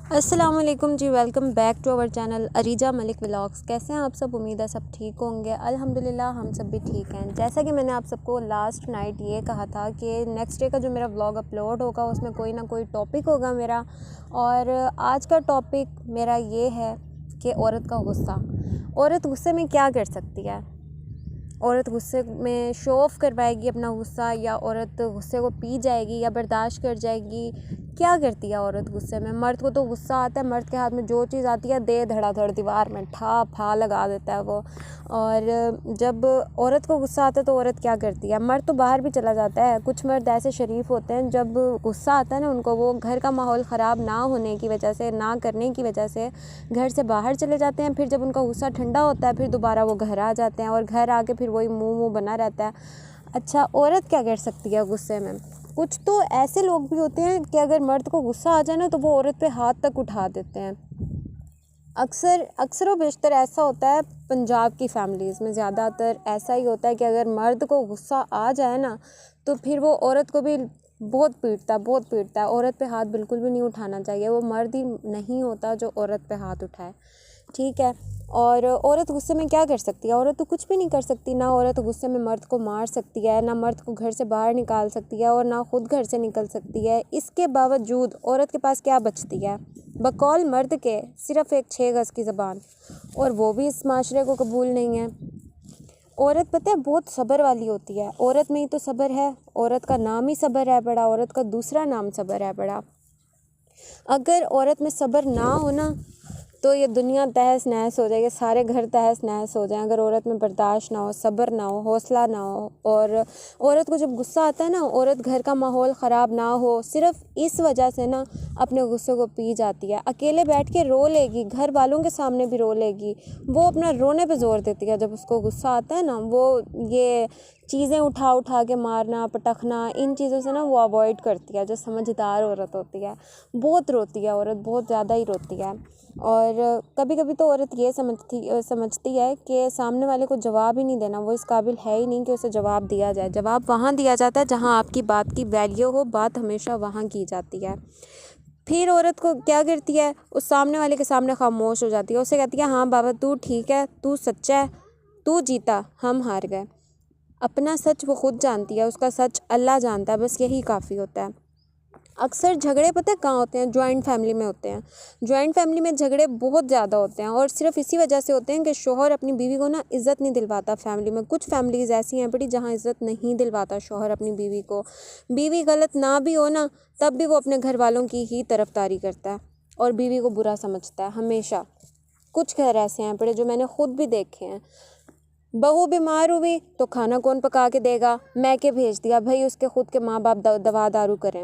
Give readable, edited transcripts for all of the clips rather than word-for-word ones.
अस्सलाम वालेकुम जी। Welcome back to our channel Areeja Malik vlogs. कैसे हैं आप सब? उम्मीद है सब ठीक होंगे। अल्हम्दुलिल्लाह हम सब भी ठीक हैं। जैसा कि मैंने आप सबको लास्ट नाइट ये कहा था कि नेक्स्ट डे का जो मेरा व्लॉग अपलोड होगा उसमें कोई ना कोई टॉपिक होगा मेरा। और आज का टॉपिक मेरा ये है कि औरत का गुस्सा। औरत गुस्से में क्या कर सकती है? औरत गुस्से में शो ऑफ़ करवाएगी अपना गुस्सा, या औरत गुस्से को पी जाएगी या बर्दाश्त कर जाएगी? क्या करती है औरत गुस्से में? मर्द को तो गुस्सा आता है, मर्द के हाथ में जो चीज़ आती है दे धड़ाधड़ दीवार में ठा फा लगा देता है वो। और जब औरत को गुस्सा आता है तो औरत क्या करती है? मर्द तो बाहर भी चला जाता है। कुछ मर्द ऐसे शरीफ होते हैं, जब गुस्सा आता है ना उनको, वो घर का माहौल ख़राब ना होने की वजह से, ना करने की वजह से घर से बाहर चले जाते हैं। फिर जब उनका गुस्सा ठंडा होता है फिर दोबारा वो घर आ जाते हैं, और घर आके फिर वही मुँह बना रहता है। अच्छा, औरत क्या कर सकती है गुस्से में? कुछ तो ऐसे लोग भी होते हैं कि अगर मर्द को गुस्सा आ जाए ना तो वो औरत पे हाथ तक उठा देते हैं। अक्सर व बेशतर ऐसा होता है पंजाब की फ़ैमिलीज़ में, ज़्यादातर ऐसा ही होता है कि अगर मर्द को गुस्सा आ जाए ना तो फिर वो औरत को भी बहुत पीटता है। औरत पे हाथ बिल्कुल भी नहीं उठाना चाहिए। वो मर्द ही नहीं होता जो औरत पे हाथ उठाए, ठीक है। और औरत गुस्से में क्या कर सकती है? औरत तो कुछ भी नहीं कर सकती। ना औरत गुस्से में मर्द को मार सकती है, ना मर्द को घर से बाहर निकाल सकती है, और ना खुद घर से निकल सकती है। इसके बावजूद औरत के पास क्या बचती है? बकौल मर्द के सिर्फ़ एक 6 गज़ की ज़बान, और वो भी इस माशरे को कबूल नहीं है। औरत पता है बहुत सब्र वाली होती है। औरत में ही तो सब्र है। औरत का नाम ही सब्र है बड़ा, औरत का दूसरा नाम सब्र है बड़ा। अगर औरत में सब्र ना हो ना तो ये दुनिया तहस नहस हो जाएगी, सारे घर तहस नहस हो जाएं। अगर औरत में बर्दाश्त ना हो, सब्र ना हो, हौसला ना हो, और औरत को जब गुस्सा आता है ना, औरत घर का माहौल ख़राब ना हो, सिर्फ़ इस वजह से ना अपने गुस्से को पी जाती है। अकेले बैठ के रो लेगी, घर वालों के सामने भी रो लेगी। वो अपना रोने पे ज़ोर देती है जब उसको गुस्सा आता है ना। वो ये चीज़ें उठा के मारना, पटकना, इन चीज़ों से ना वो अवॉइड करती है। जो समझदार औरत होती है बहुत रोती है, औरत बहुत ज़्यादा ही रोती है। और कभी कभी तो औरत ये समझती है कि सामने वाले को जवाब ही नहीं देना, वो इस काबिल है ही नहीं कि उसे जवाब दिया जाए। जवाब वहाँ दिया जाता है जहाँ आपकी बात की वैल्यू हो, बात हमेशा वहाँ की जाती है। फिर औरत को क्या करती है? उस सामने वाले के सामने खामोश हो जाती है। उसे कहती है, हाँ बाबा तू ठीक है, तू सच्चा है, तू जीता, हम हार गए। अपना सच वो खुद जानती है, उसका सच अल्लाह जानता है, बस यही काफ़ी होता है। अक्सर झगड़े पता है कहाँ होते हैं? जॉइंट फैमिली में होते हैं। जॉइंट फैमिली में झगड़े बहुत ज़्यादा होते हैं, और सिर्फ इसी वजह से होते हैं कि शौहर अपनी बीवी को ना इज़्ज़त नहीं दिलवाता फैमिली में। कुछ फैमिलीज़ ऐसी हैं बड़ी जहाँ इज़्ज़त नहीं दिलवाता शौहर अपनी बीवी को। बीवी गलत ना भी हो ना तब भी वो अपने घर वालों की ही तरफदारी करता है और बीवी को बुरा समझता है हमेशा। कुछ घर ऐसे हैं बड़े जो मैंने खुद भी देखे हैं। बहू बीमार हुई तो खाना कौन पका के देगा? मैके भेज दिया, भाई उसके खुद के माँ बाप दवा दारू करें।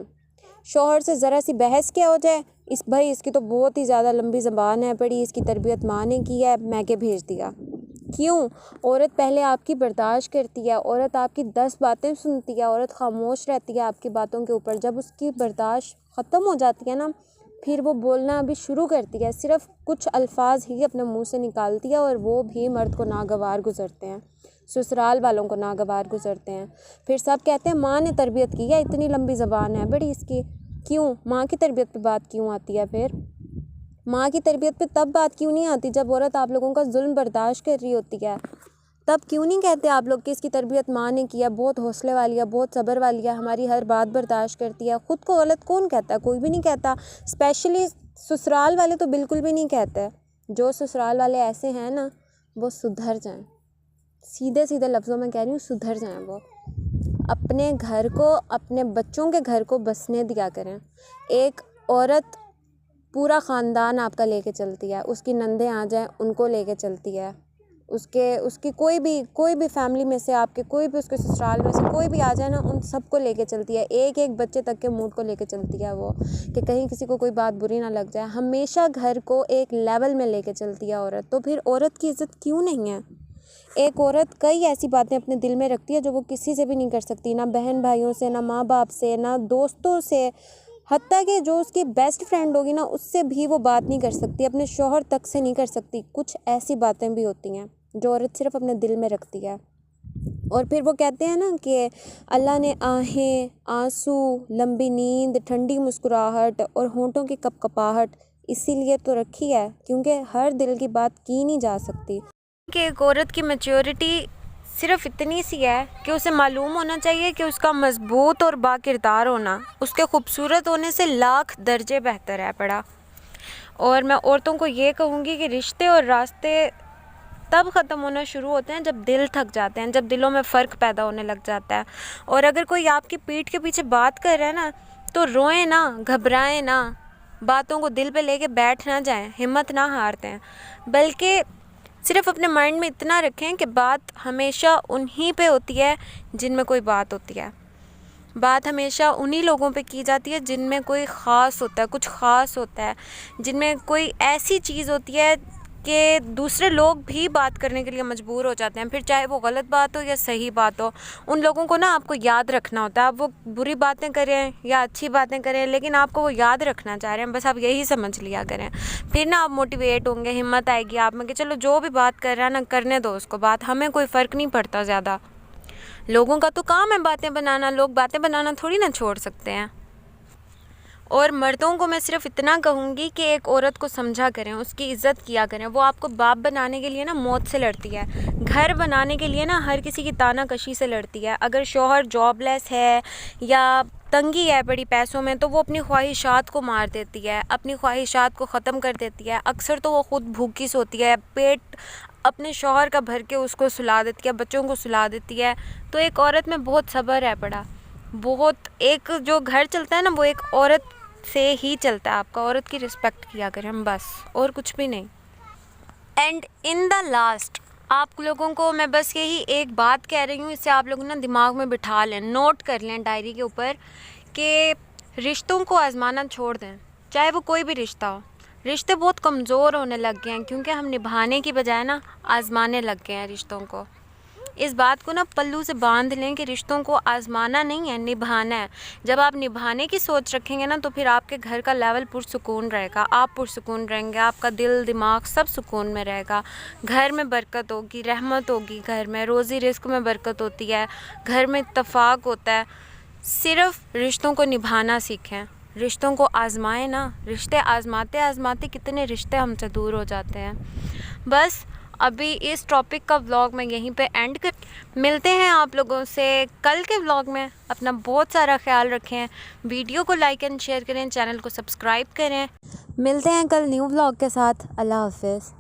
शौहर से ज़रा सी बहस क्या हो जाए, भाई इसकी तो बहुत ही ज़्यादा लंबी ज़बान है, बड़ी इसकी तरबियत माँ ने की है, मैके भेज दिया। क्यों? औरत पहले आपकी बर्दाश्त करती है, औरत आपकी 10 बातें सुनती है, औरत खामोश रहती है आपकी बातों के ऊपर। जब उसकी बर्दाश्त ख़त्म हो जाती है ना फिर वो बोलना अभी शुरू करती है। सिर्फ़ कुछ अल्फाज ही अपने मुंह से निकालती है, और वो भी मर्द को नागवार गुजरते हैं, ससुराल वालों को नागवार गुजरते हैं। फिर सब कहते हैं माँ ने तरबियत की है, इतनी लंबी ज़बान है बड़ी इसकी। क्यों? माँ की तरबियत पे बात क्यों आती है? फिर माँ की तरबियत पे तब बात क्यों नहीं आती जब औरत आप लोगों का जुल्म बर्दाश्त कर रही होती है? तब क्यों नहीं कहते आप लोग कि इसकी तरबियत माँ ने की है, बहुत हौसले वाली है, बहुत सब्र वाली है, हमारी हर बात बर्दाश्त करती है? ख़ुद को गलत कौन कहता है? कोई भी नहीं कहता। स्पेशली ससुराल वाले तो बिल्कुल भी नहीं कहते। जो ससुराल वाले ऐसे हैं ना वो सुधर जाएं। सीधे सीधे लफ्ज़ों में कह रही हूँ, सुधर जाएं। वो अपने घर को, अपने बच्चों के घर को बसने दिया करें। एक औरत पूरा ख़ानदान आपका लेके चलती है, उसकी नंदें आ जाएं उनको लेके चलती है, उसकी कोई भी फैमिली में से, आपके कोई भी उसके ससुराल में से कोई भी आ जाए ना उन सबको लेके चलती है। एक एक बच्चे तक के मूड को लेके चलती है वो, कि कहीं किसी को कोई बात बुरी ना लग जाए। हमेशा घर को एक लेवल में लेके चलती है औरत। तो फिर औरत की इज़्ज़त क्यों नहीं है? एक औरत कई ऐसी बातें अपने दिल में रखती है जो वो किसी से भी नहीं कर सकती, ना बहन भाइयों से, ना माँ बाप से, ना दोस्तों से, हत्ता कि जो उसकी बेस्ट फ्रेंड होगी ना उससे भी वो बात नहीं कर सकती, अपने शौहर तक से नहीं कर सकती। कुछ ऐसी बातें भी होती हैं जो औरत सिर्फ अपने दिल में रखती है। और फिर वो कहते हैं ना कि अल्लाह ने आहें, आंसू, लंबी नींद, ठंडी मुस्कुराहट और होंठों की कपकपाहट इसीलिए तो रखी है, क्योंकि हर दिल की बात की नहीं जा सकती। कि एक औरत की मैच्योरिटी सिर्फ इतनी सी है कि उसे मालूम होना चाहिए कि उसका मजबूत और बाकिरदार होना उसके खूबसूरत होने से लाख दर्जे बेहतर है पड़ा। और मैं औरतों को ये कहूँगी कि रिश्ते और रास्ते तब ख़त्म होना शुरू होते हैं जब दिल थक जाते हैं, जब दिलों में फ़र्क पैदा होने लग जाता है। और अगर कोई आपकी पीठ के पीछे बात कर रहा है ना, तो रोएं ना, घबराएं ना, बातों को दिल पे लेके बैठ ना जाएं, हिम्मत ना हारते हैं, बल्कि सिर्फ अपने माइंड में इतना रखें कि बात हमेशा उन्हीं पे होती है जिनमें कोई बात होती है। बात हमेशा उन्हीं लोगों पे की जाती है जिनमें कोई ख़ास होता है, कुछ ख़ास होता है, जिनमें कोई ऐसी चीज़ होती है कि दूसरे लोग भी बात करने के लिए मजबूर हो जाते हैं, फिर चाहे वो गलत बात हो या सही बात हो। उन लोगों को ना आपको याद रखना होता है, आप वो बुरी बातें करें या अच्छी बातें करें, लेकिन आपको वो याद रखना चाह रहे हैं, बस आप यही समझ लिया करें। फिर ना आप मोटिवेट होंगे, हिम्मत आएगी आप में कि चलो जो भी बात कर रहा है ना, करने दो उसको बात, हमें कोई फ़र्क नहीं पड़ता ज़्यादा। लोगों का तो काम है बातें बनाना, लोग बातें बनाना थोड़ी ना छोड़ सकते हैं। और मर्दों को मैं सिर्फ इतना कहूँगी कि एक औरत को समझा करें, उसकी इज़्ज़त किया करें। वो आपको बाप बनाने के लिए ना मौत से लड़ती है, घर बनाने के लिए ना हर किसी की तानाकशी से लड़ती है। अगर शौहर जॉबलेस है या तंगी है बड़ी पैसों में, तो वो अपनी ख्वाहिशात को मार देती है, अपनी ख्वाहिशात को ख़त्म कर देती है। अक्सर तो वो ख़ुद भूखी सोती है, पेट अपने शौहर का भर के उसको सुला देती है, बच्चों को सुला देती है। तो एक औरत में बहुत सब्र है पड़ा, बहुत। एक जो घर चलता है ना, वो एक औरत से ही चलता है। आपका औरत की रिस्पेक्ट किया करें हम, बस, और कुछ भी नहीं। एंड इन द लास्ट आप लोगों को मैं बस यही एक बात कह रही हूँ, इससे आप लोग ना दिमाग में बिठा लें, नोट कर लें डायरी के ऊपर कि रिश्तों को आजमाना छोड़ दें, चाहे वो कोई भी रिश्ता हो। रिश्ते बहुत कमज़ोर होने लग गए हैं क्योंकि हम निभाने की बजाय ना आजमाने लग गए हैं रिश्तों को। इस बात को ना पल्लू से बांध लें कि रिश्तों को आजमाना नहीं है, निभाना है। जब आप निभाने की सोच रखेंगे ना, तो फिर आपके घर का लेवल पुरसुकून रहेगा, आप पुरसुकून रहेंगे, आपका दिल दिमाग सब सुकून में रहेगा। घर में बरकत होगी, रहमत होगी, घर में रोज़ी रिस्क में बरकत होती है, घर में इत्तफाक होता है। सिर्फ रिश्तों को निभाना सीखें, रिश्तों को आजमाएं ना। रिश्ते आजमाते आजमाते कितने रिश्ते हमसे दूर हो जाते हैं। बस अभी इस टॉपिक का व्लॉग मैं यहीं पे एंड कर, मिलते हैं आप लोगों से कल के व्लॉग में। अपना बहुत सारा ख्याल रखें, वीडियो को लाइक एंड शेयर करें, चैनल को सब्सक्राइब करें। मिलते हैं कल न्यू व्लॉग के साथ। अल्लाह हाफ़िज़।